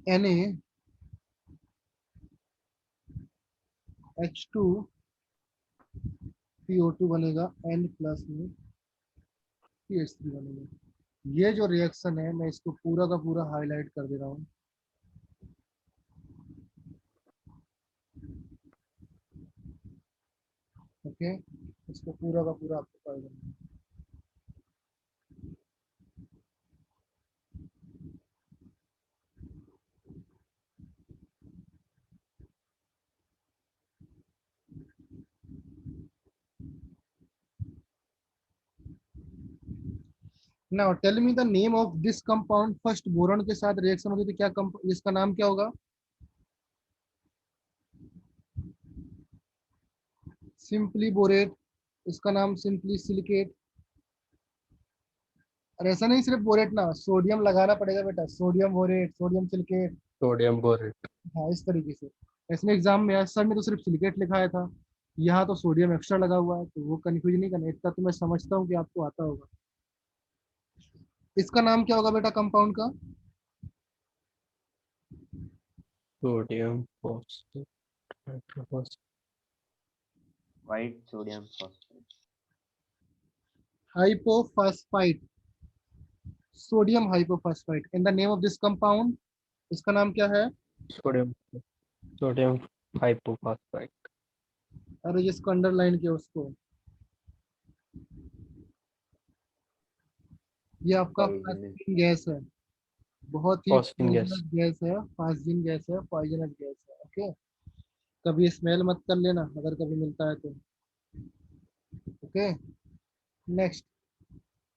NaH2PO2 बनेगा, N प्लस में CH3 बनेगा। ये जो रिएक्शन है मैं इसको पूरा का पूरा हाईलाइट कर दे रहा हूँ। ओके, इसको पूरा का पूरा आपको कर देना। Now tell me the name of this compound. First boron के साथ रिएक्शन होगी तो क्या इसका नाम क्या होगा? Simply borate. इसका नाम सिंपली सिलिकेट। और ऐसा नहीं सिर्फ बोरेट ना, सोडियम लगाना पड़ेगा बेटा, sodium borate, sodium silicate. Sodium borate. हाँ, इस तरीके से। ऐसे एग्जाम में सर ने तो सिर्फ सिलिकेट लिखाया था, यहाँ तो सोडियम एक्स्ट्रा लगा हुआ है, तो वो कंफ्यूज नहीं करना। इतना तो मैं समझता हूँ कि आपको आता होगा। इसका नाम क्या होगा बेटा कंपाउंड का? Sodium phosphate. Hydrophosphate. White sodium phosphate. Hypophosphite, sodium hypophosphite. In the name of this compound, इसका नाम क्या है? Sodium. Sodium hypophosphite. अरे जिसको अंडरलाइन किया उसको, ये आपका Poisonous. फास्टिंग गैस है, बहुत ही Phosphine gas. पॉइजनस गैस है। फास्टिंग गैस है, पॉइजनस गैस है। ओके, कभी स्मेल मत कर लेना अगर कभी मिलता है तो। ओके, नेक्स्ट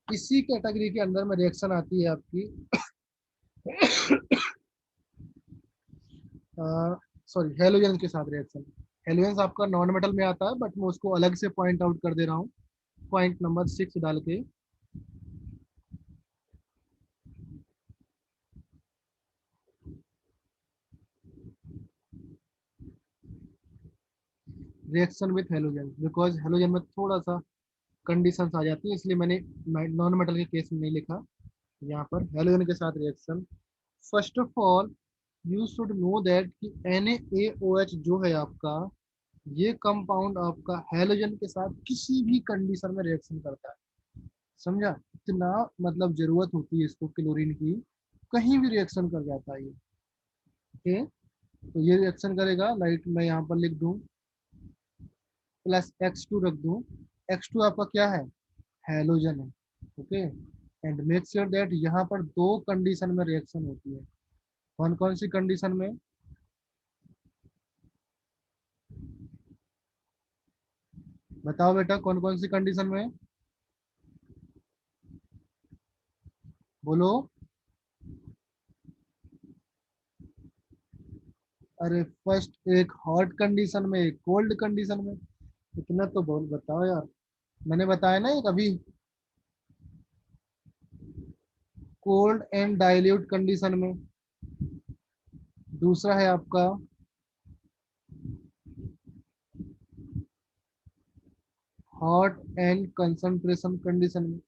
इसी कैटेगरी के अंदर में रिएक्शन आती है आपकी सॉरी, हेलोजन के साथ रिएक्शन। हेलोजन आपका नॉन मेटल में आता है, बट मैं उसको अलग से पॉइंट आउट कर दे रहा हूँ, पॉइंट नंबर 6 डाल के। Reaction with halogen, because halogen में थोड़ा सा कंडीशंस आ जाती है, इसलिए मैंने नॉन मेटल के केस में नहीं लिखा। यहाँ पर हेलोजन के साथ reaction, first of all you should know that कि NaOH जो है आपका, ये कंपाउंड आपका हेलोजन के साथ किसी भी कंडीशन में रिएक्शन करता है। समझा? इतना मतलब जरूरत होती है इसको क्लोरीन की, कहीं भी रिएक्शन कर जाता है ये। ओके, तो ये रिएक्शन करेगा, लाइट मैं यहाँ पर लिख दूं प्लस X2 रख दूं। X2 आपका क्या है? हेलोजन है। Okay, and make sure that यहाँ पर दो कंडीशन में रिएक्शन होती है। कौन कौन सी कंडीशन में? बताओ बेटा, कौन कौन सी कंडीशन में? बोलो। अरे फर्स्ट एक हॉट कंडीशन में, एक कोल्ड कंडीशन में। इतना तो बोल बताओ यार, मैंने बताया ना एक अभी, कोल्ड एंड डाइल्यूट कंडीशन में। दूसरा है आपका हॉट एंड कंसंट्रेशन कंडीशन में।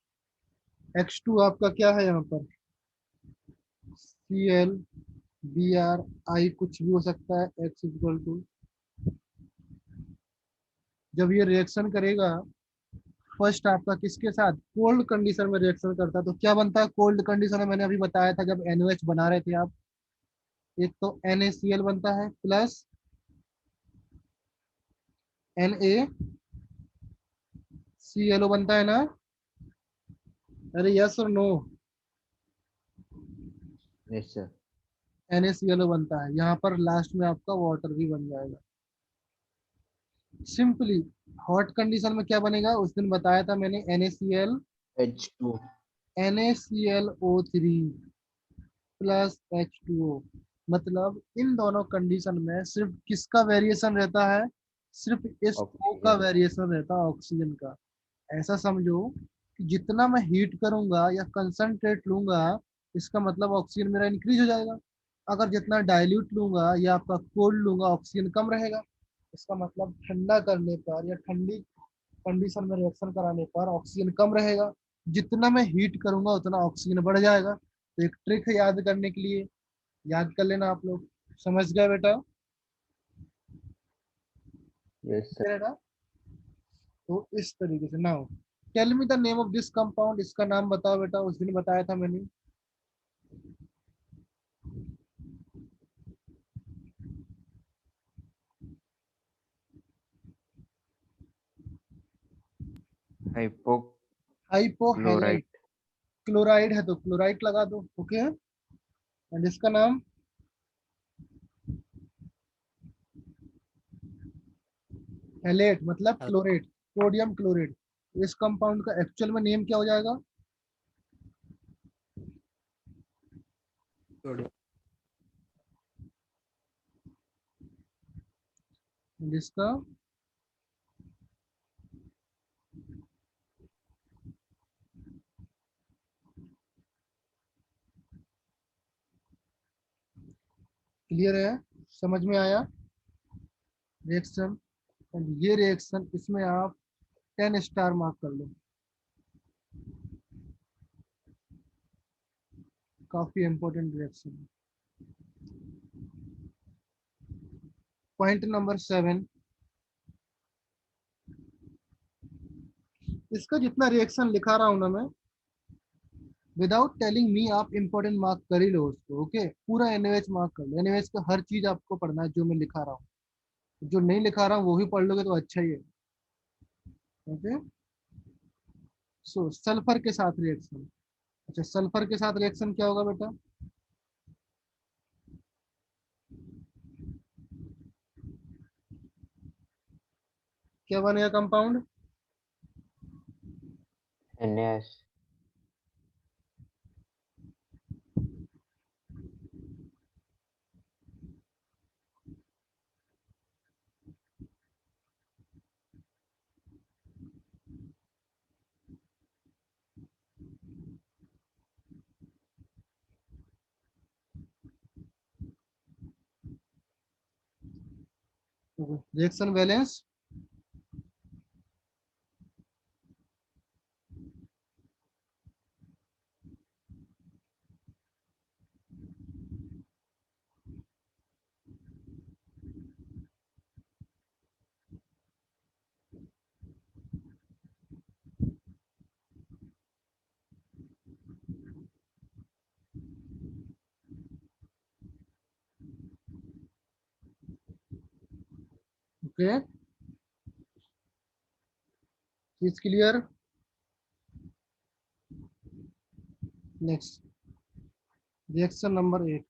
X2 आपका क्या है यहाँ पर? Cl Br कुछ भी हो सकता है, X इक्वल टू, जब ये रिएक्शन करेगा फर्स्ट आपका किसके साथ? कोल्ड कंडीशन में रिएक्शन करता है, तो क्या बनता है कोल्ड कंडीशन में? मैंने अभी बताया था जब NOH बना रहे थे आप, एक तो NaCl बनता है प्लस NaClO बनता है ना? अरे यस और नो? Yes sir. NaClO बनता है, यहाँ पर लास्ट में आपका वाटर भी बन जाएगा सिंपली। हॉट कंडीशन में क्या बनेगा उस दिन बताया था मैंने, H2। NaClO3 plus H2O। मतलब इन दोनों कंडीशन में सिर्फ किसका वेरिएशन रहता है? सिर्फ इस O का ऑक्सीजन। वेरिएशन रहता है, ऑक्सीजन का। ऐसा समझो कि जितना मैं हीट करूंगा या कंसंट्रेट लूंगा, इसका मतलब ऑक्सीजन मेरा इंक्रीज हो जाएगा। अगर जितना डाइल्यूट लूंगा या आपका कोल्ड लूंगा, ऑक्सीजन कम रहेगा। इसका मतलब ठंडा करने पर या ठंडी कंडीशन में रिएक्शन कराने पर ऑक्सीजन कम रहेगा। जितना मैं हीट करूंगा उतना ऑक्सीजन बढ़ जाएगा। तो एक ट्रिक है याद करने के लिए, याद कर लेना आप लोग। समझ गए बेटा? Yes sir. बेटा तो इस तरीके से now tell me the name of this compound, इसका नाम बताओ बेटा, उस दिन बताया था मैंने। हाइपोहैलाइट। हाइपोक्लोराइट। क्लोराइड है तो क्लोराइड लगा दो। ओके, एंड इसका नाम? हैलेट मतलब क्लोरेट, सोडियम क्लोरेट। इस कंपाउंड का एक्चुअल में नेम क्या हो जाएगा? Sodium. एंड इसका? क्लियर है? समझ में आया रिएक्शन? एंड ये रिएक्शन, इसमें आप 10 स्टार मार्क कर लो, काफी इंपॉर्टेंट रिएक्शन। पॉइंट नंबर 7, इसका जितना रिएक्शन लिखा रहा हूं ना मैं, विदाउट टेलिंग मी आप इंपॉर्टेंट मार्क कर ही लो उसको। ओके, पूरा NaOH मार्क कर लो, NaOH का हर चीज आपको पढ़ना है जो मैं लिखा रहा हूँ। जो नहीं लिखा रहा हूँ वो भी पढ़ लोगे तो अच्छा ही है। ओके, सो सल्फर के साथ रिएक्शन। अच्छा, सल्फर के साथ रिएक्शन क्या होगा बेटा? क्या बनेगा compound? NaS। Reaction balance okay, चीज क्लियर। Next, reaction number 8।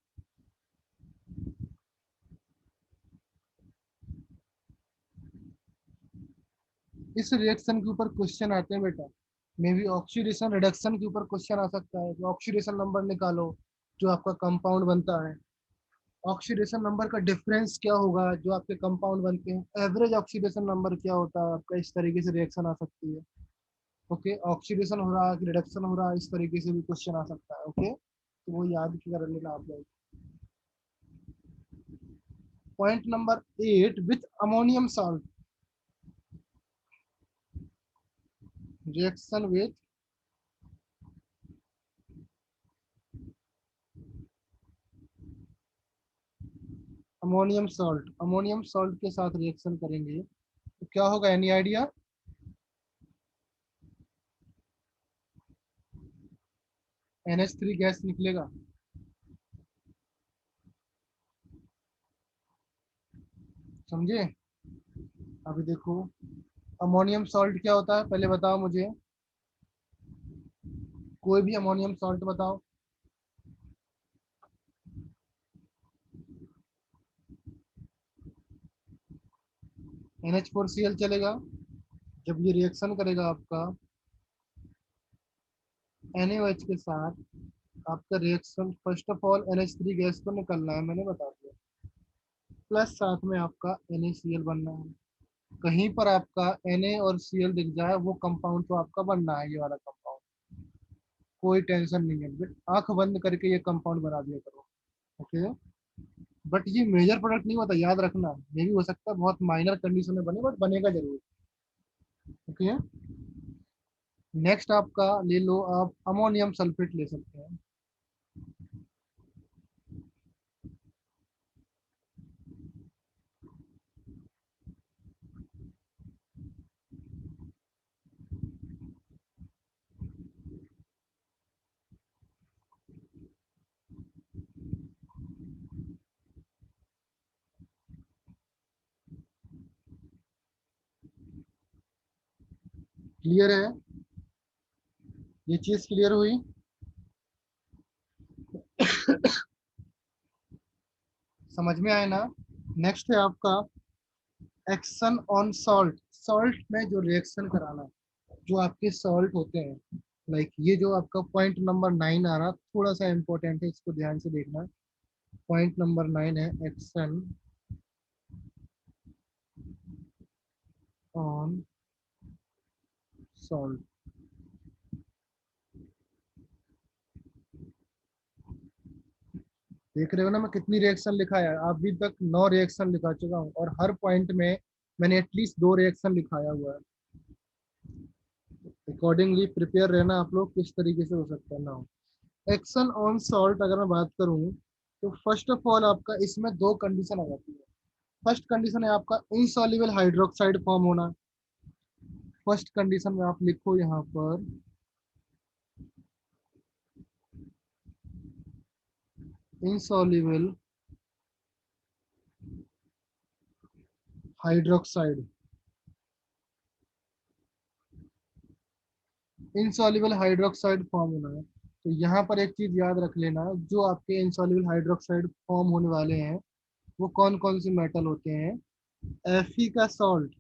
इस रिएक्शन के ऊपर क्वेश्चन आते हैं बेटा, मे बी ऑक्सीडेशन रिडक्शन के ऊपर क्वेश्चन आ सकता है। तो ऑक्सीडेशन नंबर निकालो जो आपका कंपाउंड बनता है, ऑक्सीडेशन नंबर का डिफरेंस क्या होगा जो आपके कंपाउंड बनते हैं, एवरेज ऑक्सीडेशन नंबर क्या होता है आपका, इस तरीके से रिएक्शन आ सकती है। ओके, ऑक्सीडेशन हो रहा है कि रिडक्शन हो रहा है, इस तरीके से भी क्वेश्चन आ सकता है। ओके, तो वो याद कर लेना आप लोग। Point number 8, with ammonium salt, reaction with ammonium salt के साथ रिएक्शन करेंगे तो क्या होगा, एनी आइडिया? NH3 गैस निकलेगा। समझे? अभी देखो, अमोनियम सॉल्ट क्या होता है पहले बताओ मुझे, कोई भी अमोनियम सॉल्ट बताओ। NH4Cl चलेगा। जब ये रिएक्शन करेगा आपका NaOH के साथ, आपका reaction first of all NH3 gas को निकलना है, मैंने बता दिया, प्लस साथ में आपका NaCl बनना है। कहीं पर आपका Na और Cl दिख जाए, वो कंपाउंड तो आपका बनना है, ये वाला कंपाउंड, कोई टेंशन नहीं है, आंख बंद करके ये कंपाउंड बना दिया करो। ओके, बट ये मेजर प्रोडक्ट नहीं होता, याद रखना। ये भी हो सकता है बहुत माइनर कंडीशन में बने, बट बनेगा जरूर। ओके, नेक्स्ट आपका ले लो, आप अमोनियम सल्फेट ले सकते हैं। क्लियर है? ये चीज क्लियर हुई? समझ में आए ना? नेक्स्ट है आपका एक्शन ऑन सॉल्ट। सॉल्ट में जो रिएक्शन कराना, जो आपके सॉल्ट होते हैं, लाइक ये जो आपका पॉइंट नंबर 9 आ रहा, थोड़ा सा इंपॉर्टेंट है, इसको ध्यान से देखना। पॉइंट नंबर 9 है एक्शन ऑन सॉल्ट। देख रहे हो ना मैं कितनी रिएक्शन लिखा है, अभी तक 9 रिएक्शन लिखा चुका हूँ, और हर पॉइंट में मैंने एटलीस्ट 2 रिएक्शन लिखाया हुआ है। अकॉर्डिंगली प्रिपेयर रहना आप लोग, किस तरीके से हो सकता है ना हो। एक्शन ऑन सॉल्ट अगर मैं बात करूँ, तो फर्स्ट ऑफ ऑल आपका इसमें 2 कंडीशन आ जाती है। फर्स्ट कंडीशन है आपका इनसॉल्युबल हाइड्रोक्साइड फॉर्म होना। फर्स्ट कंडीशन में आप लिखो यहाँ पर insoluble hydroxide, insoluble hydroxide form होना है। तो यहाँ पर एक चीज याद रख लेना, जो आपके इनसॉल्युबल हाइड्रोक्साइड फॉर्म होने वाले हैं वो कौन कौन से मेटल होते हैं, Fe का सॉल्ट,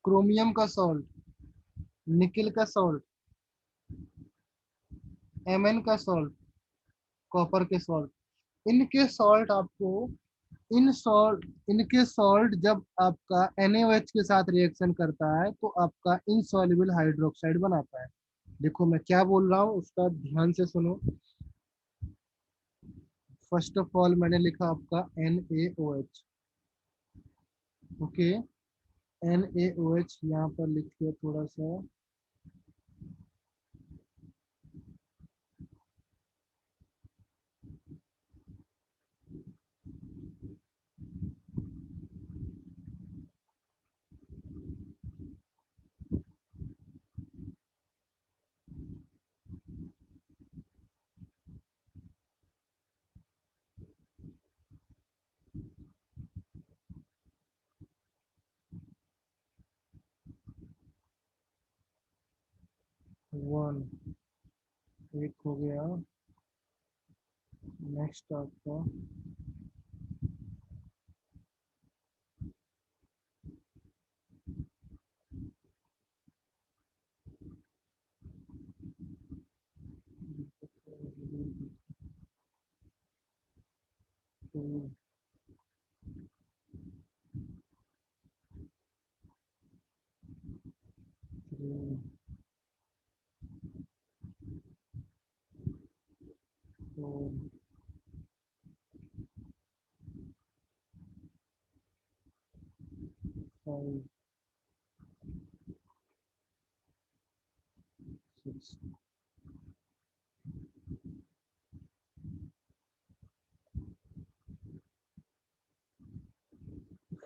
क्रोमियम का सॉल्ट, निकेल का सॉल्ट, Mn का सॉल्ट, कॉपर के सॉल्ट। इनके सॉल्ट आपको, इनके सॉल्ट जब आपका NaOH के साथ रिएक्शन करता है तो आपका इनसॉल्युबल हाइड्रोक्साइड बनाता है। देखो मैं क्या बोल रहा हूँ उसका ध्यान से सुनो। फर्स्ट ऑफ ऑल मैंने लिखा आपका NaOH। ओके, NaOH यहाँ पर लिखिए थोड़ा सा। वन, एक हो गया। नेक्स्ट आपका two, three, four, five, six.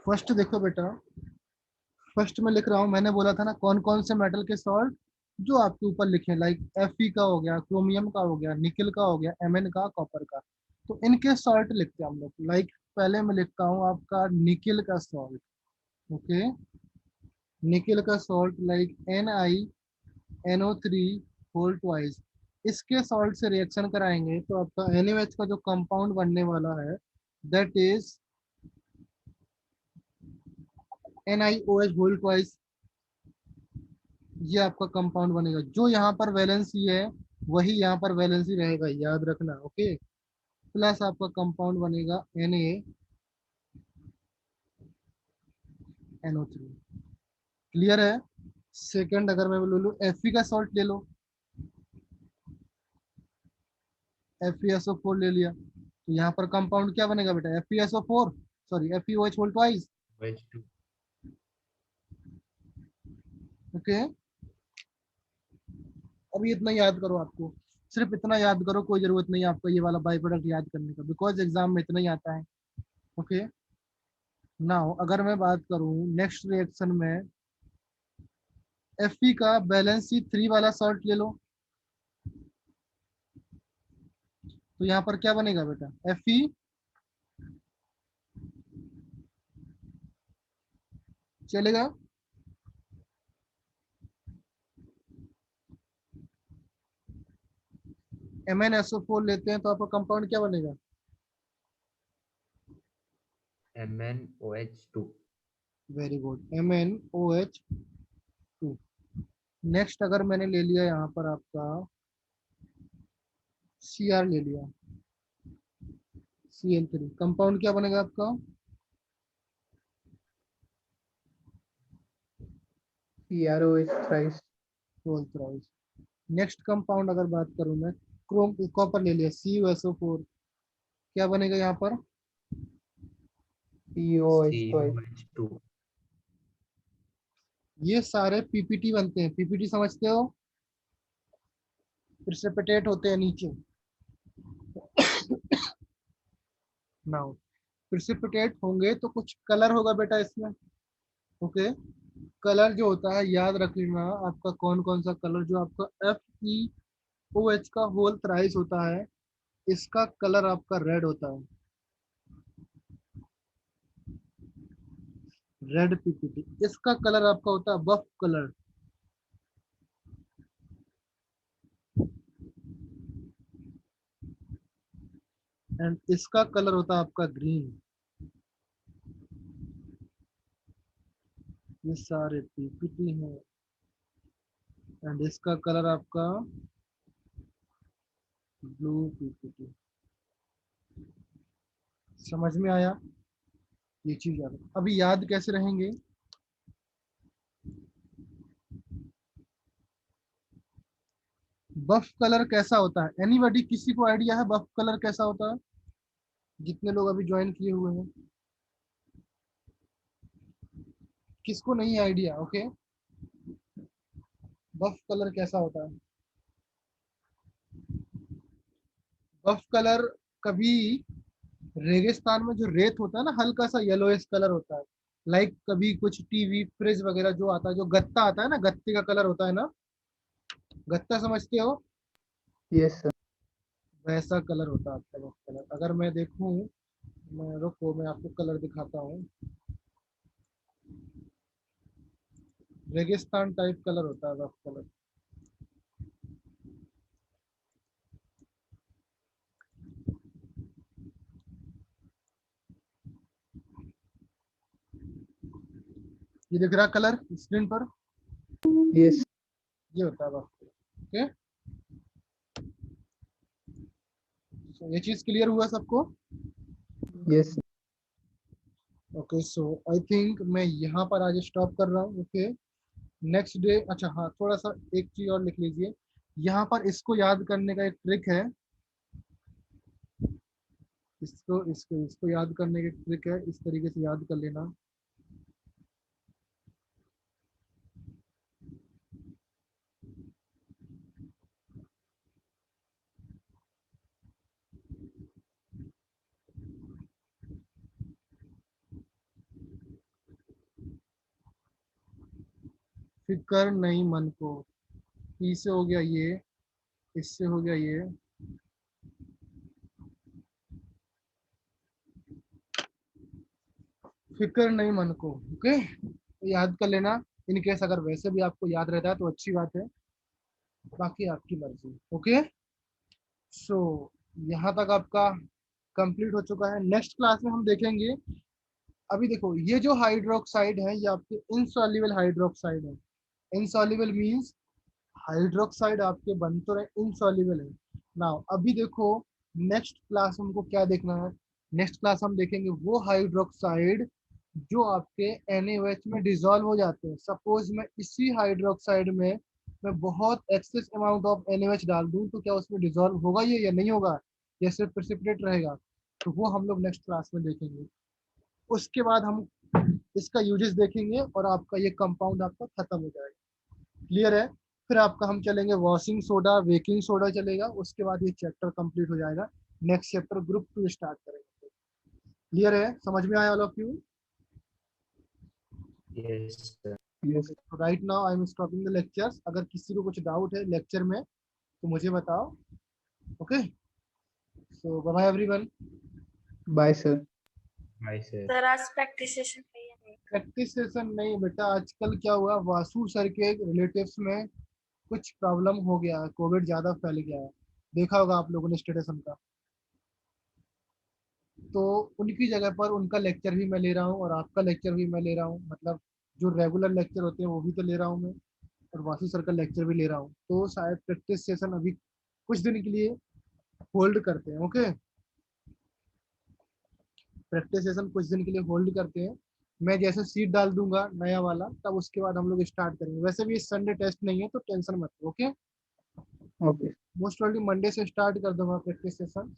First देखो बेटा, फर्स्ट में लिख रहा हूँ, मैंने बोला था ना कौन कौन से मेटल के सॉल्ट जो आपके ऊपर लिखे, लाइक Fe का हो गया, क्रोमियम का हो गया, निकल का हो गया, Mn का, कॉपर का। तो इनके सॉल्ट लिखते हैं हम लोग। लाइक पहले मैं लिखता हूँ आपका निकल का सॉल्ट। ओके, निकल का salt like NiNO3 whole twice. इसके सॉल्ट से रिएक्शन कराएंगे तो आपका NaOH का जो कंपाउंड बनने वाला है that is NiOH whole twice. ये आपका कंपाउंड बनेगा। जो यहाँ पर वैलेंसी है वही यहाँ पर वैलेंसी रहेगा, याद रखना। ओके, प्लस आपका कंपाउंड बनेगा NaNO3। क्लियर है? सेकंड अगर मैं बोलूँ Fe का सॉल्ट ले लो, FeSO4 ले लिया, तो यहाँ पर कंपाउंड क्या बनेगा बेटा? FeSO4, sorry FeOH whole twice. OH2। Okay, अभी इतना याद करो, आपको सिर्फ इतना याद करो, कोई जरूरत नहीं है आपको ये वाला बाई प्रोडक्ट याद करने का, बिकॉज एग्जाम में इतना ही आता है। ओके, नाउ अगर मैं बात करूं नेक्स्ट रिएक्शन में, Fe का बैलेंस C3 वाला सॉल्ट ले लो, तो यहाँ पर क्या बनेगा बेटा? Fe चलेगा, MnSO4 लेते हैं तो आपका कंपाउंड क्या बनेगा? MnOH2। Very good, MnOH2। Next अगर मैंने ले लिया यहाँ पर आपका Cr ले लिया, Cl3, कंपाउंड क्या बनेगा आपका? CrOH thrice। Thrice. Next compound अगर बात करूं मैं, क्रोम कॉपर ले लिया, CuSO4, क्या बनेगा यहाँ पर? COH twice। COH2। ये सारे पीपीटी बनते हैं। पीपीटी समझते हो? प्रिसिपिटेट होते हैं नीचे। नाउ प्रिसिपिटेट होंगे तो कुछ कलर होगा बेटा इसमें। ओके, कलर जो होता है याद रख लेना आपका, कौन कौन सा कलर जो आपका FeOH का होल थ्राइस होता है, इसका कलर आपका रेड होता है, रेड पीपीटी। इसका कलर आपका होता है बफ कलर, एंड इसका कलर होता है आपका ग्रीन। ये सारे पीपीटी हैं, एंड इसका कलर आपका ब्लू पीपीटी। समझ में आया? ये चीज याद। अभी याद कैसे रहेंगे? बफ कलर कैसा होता है? एनीबॉडी, किसी को आइडिया है बफ कलर कैसा होता है? जितने लोग अभी ज्वाइन किए हुए हैं, किसको नहीं आइडिया? ओके, बफ कलर कैसा होता है? बफ कलर कभी रेगिस्तान में जो रेत होता है ना, हल्का सा येलोइश कलर होता है। लाइक कभी कुछ टीवी फ्रिज वगैरह जो आता है, जो गत्ता आता है ना, गत्ते का कलर होता है ना, गत्ता समझते हो? Yes sir। वैसा कलर होता है आपका बफ कलर। अगर मैं देखूं, मैं रुको मैं आपको कलर दिखाता हूँ। रेगिस्तान टाइप कलर होता है बफ कलर। ये दिख रहा कलर स्क्रीन पर, Yes. ये होता है बस। ओके, ये चीज क्लियर हुआ सबको? Yes. Okay, so I think मैं यहाँ पर आज स्टॉप कर रहा हूँ। ओके, नेक्स्ट डे, अच्छा हाँ, थोड़ा सा एक चीज और लिख लीजिए यहाँ पर। इसको याद करने का एक ट्रिक है, इसको इसको इसको याद करने की ट्रिक है, इस तरीके से याद कर लेना। फिकर नहीं मन को, ई से हो गया ये, इससे हो गया ये, फिक्र नहीं मन को। ओके, याद कर लेना। इन केस अगर वैसे भी आपको याद रहता है तो अच्छी बात है, बाकी आपकी मर्जी। ओके, सो यहाँ तक आपका कंप्लीट हो चुका है। नेक्स्ट क्लास में हम देखेंगे, अभी देखो ये जो हाइड्रोक्साइड है ये आपके इनसॉल्युबल हाइड्रोक्साइड है। इनसॉल्युबल मींस हाइड्रोक्साइड आपके बन तो रहे, इनसॉल्युबल है। नाउ अभी देखो नेक्स्ट क्लास हमको क्या देखना है। नेक्स्ट क्लास हम देखेंगे वो हाइड्रोक्साइड जो आपके NaOH में डिसॉल्व हो जाते हैं। सपोज मैं इसी हाइड्रोक्साइड में मैं बहुत एक्सेस अमाउंट ऑफ NaOH डाल दूं तो क्या उसमें डिसॉल्व होगा ये या नहीं होगा, या सिर्फ प्रेसिपिटेट रहेगा? तो वो हम लोग नेक्स्ट क्लास में देखेंगे। उसके बाद हम इसका यूजेस देखेंगे और आपका ये कंपाउंड आपका खत्म हो जाएगा। क्लियर है? फिर आपका हम चलेंगे वॉशिंग सोडा, बेकिंग सोडा चलेगा। उसके बाद ये चैप्टर कंप्लीट हो जाएगा। नेक्स्ट चैप्टर ग्रुप 2 स्टार्ट करेंगे। क्लियर है? समझ में आया all of you? Yes, sir. Yes. Right now I am stopping the lectures. अगर किसी को कुछ डाउट है लेक्चर में तो मुझे बताओ। Okay, so bye everyone. Bye, sir. Bye, sir. Sir आज प्रैक्टिस सेशन है या नहीं? प्रैक्टिस सेशन नहीं बेटा, आजकल क्या हुआ, वासु सर के रिलेटिव्स में कुछ प्रॉब्लम हो गया है, कोविड ज्यादा फैल गया है। देखा होगा आप लोगों ने स्टेटस उनका, तो उनकी जगह पर उनका लेक्चर भी मैं ले रहा हूँ और आपका लेक्चर भी मैं ले रहा हूँ। मतलब जो रेगुलर लेक्चर होते हैं वो भी तो ले रहा हूँ मैं, और वासु सर का लेक्चर भी ले रहा हूँ। तो शायद प्रैक्टिस सेशन अभी कुछ दिन के लिए होल्ड करते हैं। ओके, प्रैक्टिस सेशन कुछ दिन के लिए होल्ड करते हैं। मैं जैसे सीट डाल दूंगा नया वाला तब उसके बाद हम लोग स्टार्ट करेंगे। वैसे भी संडे टेस्ट नहीं है तो टेंशन मत लो। Okay, Okay. Most probably Monday से स्टार्ट कर दूंगा प्रैक्टिस सेशन।